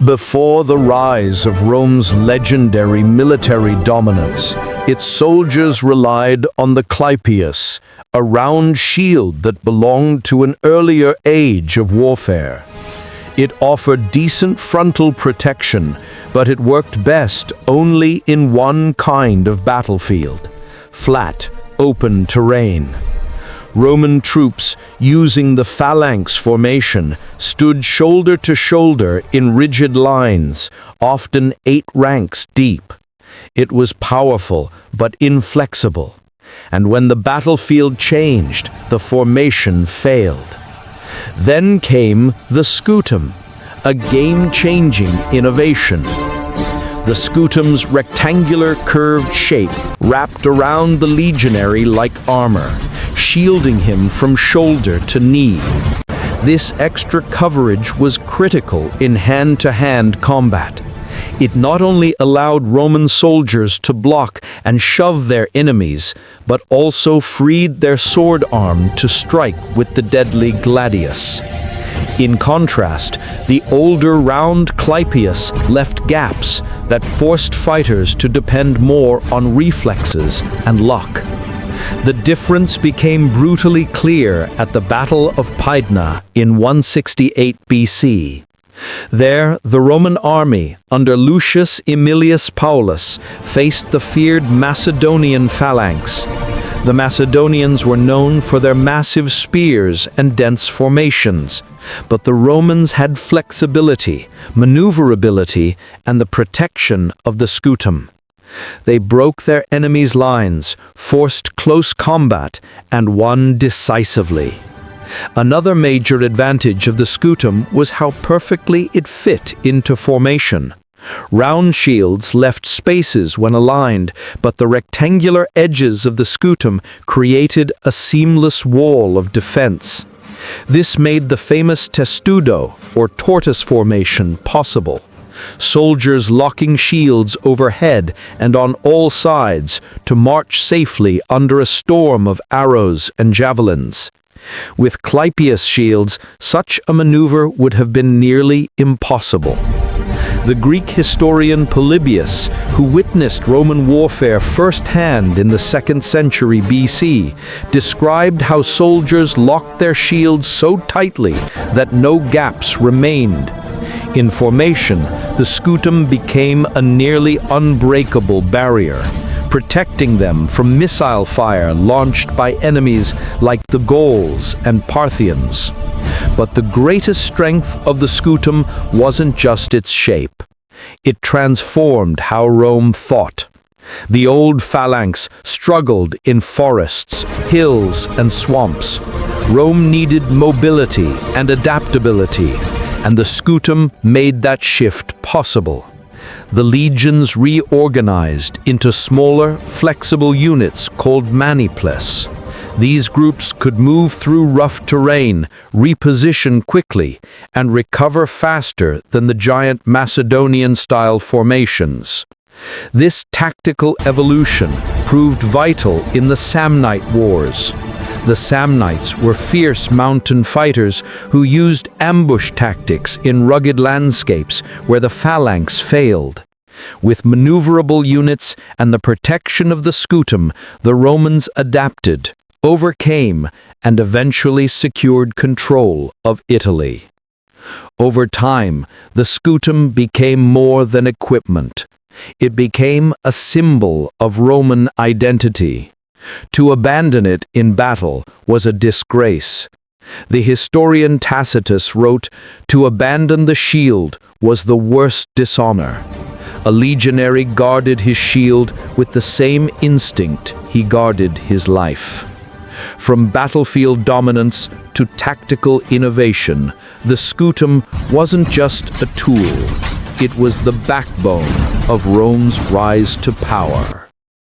Before the rise of Rome's legendary military dominance, its soldiers relied on the clypeus, a round shield that belonged to an earlier age of warfare. It offered decent frontal protection, but it worked best only in one kind of battlefield: flat, open terrain. Roman troops, using the phalanx formation, stood shoulder to shoulder in rigid lines, often 8 ranks deep. It was powerful but inflexible, and when the battlefield changed, the formation failed. Then came the scutum, a game-changing innovation. The scutum's rectangular curved shape wrapped around the legionary like armor, shielding him from shoulder to knee. This extra coverage was critical in hand-to-hand combat. It not only allowed Roman soldiers to block and shove their enemies, but also freed their sword arm to strike with the deadly gladius. In contrast, the older round clypeus left gaps that forced fighters to depend more on reflexes and luck. The difference became brutally clear at the Battle of Pydna in 168 BC. There, the Roman army, under Lucius Aemilius Paulus, faced the feared Macedonian phalanx. The Macedonians were known for their massive spears and dense formations, but the Romans had flexibility, maneuverability, and the protection of the scutum. They broke their enemies' lines, forced close combat, and won decisively. Another major advantage of the scutum was how perfectly it fit into formation. Round shields left spaces when aligned, but the rectangular edges of the scutum created a seamless wall of defense. This made the famous testudo, or tortoise formation, possible. Soldiers locking shields overhead and on all sides to march safely under a storm of arrows and javelins. With clypeus shields, such a maneuver would have been nearly impossible. The Greek historian Polybius, who witnessed Roman warfare firsthand in the 2nd century BC, described how soldiers locked their shields so tightly that no gaps remained. In formation, the scutum became a nearly unbreakable barrier, protecting them from missile fire launched by enemies like the Gauls and Parthians. But the greatest strength of the scutum wasn't just its shape. It transformed how Rome fought. The old phalanx struggled in forests, hills, and swamps. Rome needed mobility and adaptability, and the scutum made that shift possible. The legions reorganized into smaller, flexible units called maniples. These groups could move through rough terrain, reposition quickly, and recover faster than the giant Macedonian-style formations. This tactical evolution proved vital in the Samnite Wars. The Samnites were fierce mountain fighters who used ambush tactics in rugged landscapes where the phalanx failed. With maneuverable units and the protection of the scutum, the Romans adapted, overcame, and eventually secured control of Italy. Over time, the scutum became more than equipment. It became a symbol of Roman identity. To abandon it in battle was a disgrace. The historian Tacitus wrote, "To abandon the shield was the worst dishonor." A legionary guarded his shield with the same instinct he guarded his life. From battlefield dominance to tactical innovation, the scutum wasn't just a tool. It was the backbone of Rome's rise to power.